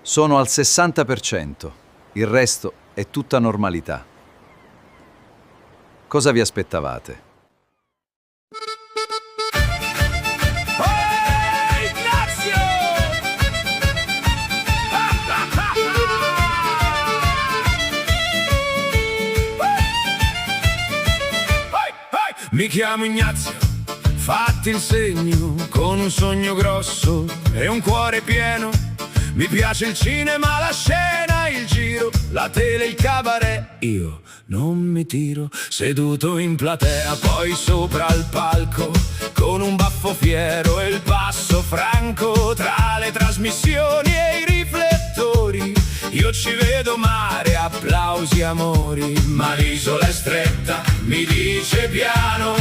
Sono al 60%, il resto è tutta normalità. Cosa vi aspettavate? Ignazio! Mi chiamo Ignazio, fatti il segno, con un sogno grosso e un cuore pieno. Mi piace il cinema, la scena, il giro, la tele, il cabaret. Io non mi tiro, seduto in platea, poi sopra il palco, con un baffo fiero e il passo franco. Tra le trasmissioni e i riflettori, io ci vedo mare, applausi, amori. Ma l'isola è stretta, mi dice piano,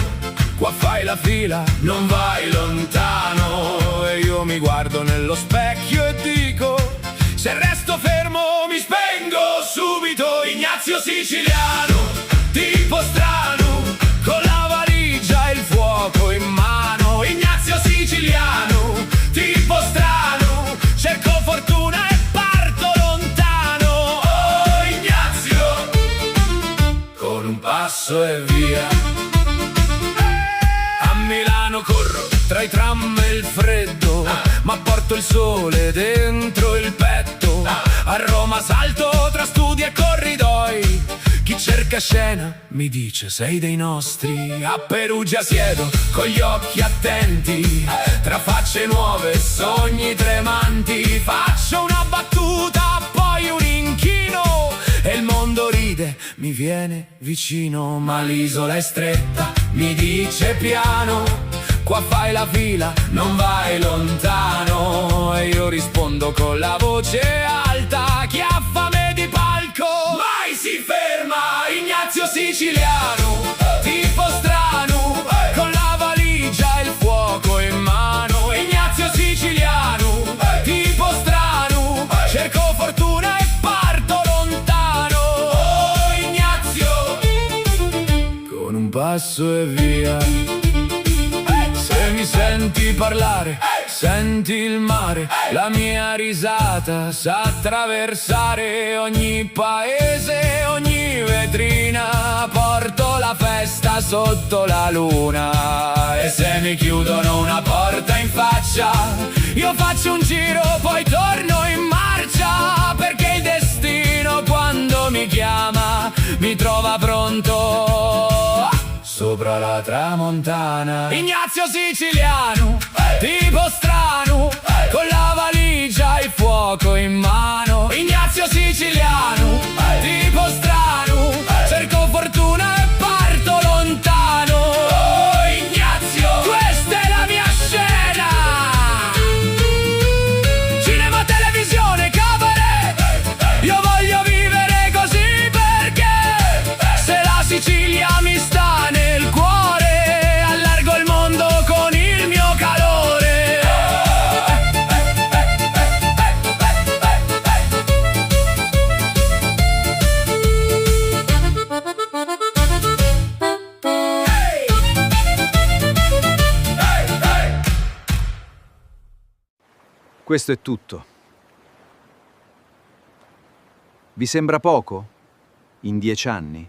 qua fai la fila, non vai lontano. E io mi guardo nello specchio e dico, se resto fermo mi spengo subito. Ignazio siciliano, tipo strano, con la valigia e il fuoco in mano. Ignazio siciliano, tipo strano, cerco fortuna e parto lontano. Oh Ignazio, con un passo e via. A Milano corro tra i tram e il freddo, ma porto il sole dentro il petto. A Roma salto tra studi e corridoi, chi cerca scena mi dice sei dei nostri. A Perugia siedo con gli occhi attenti, tra facce nuove e sogni tremanti. Faccio una battuta, poi un inchino, e il mondo ride, mi viene vicino. Ma l'isola è stretta, mi dice piano, qua fai la fila, non vai lontano. E io rispondo con la voce alta, chi ha fame di palco mai si ferma. Ignazio siciliano, tipo strano, con la valigia e il fuoco in mano. Ignazio siciliano, tipo strano, cerco fortuna e parto lontano. Oh Ignazio, con un passo e via. Se mi senti parlare, senti il mare, la mia risata sa attraversare ogni paese, ogni vetrina. Porto la festa sotto la luna, e se mi chiudono una porta in faccia, io faccio un giro, poi torno in marcia. Perché il destino quando mi chiama mi trova pronto sopra la tramontana. Ignazio siciliano, tipo strano, con la valigia e il fuoco in mano. Ignazio siciliano, tipo strano, cerco fortuna e parto lontano. Oh Ignazio, questa è la mia scena. Cinema, televisione, cabaret, io voglio vivere così, perché se la Sicilia mi sta nel cuore, allargo il mondo con il mio calore. Questo è tutto. Vi sembra poco? In 10 anni?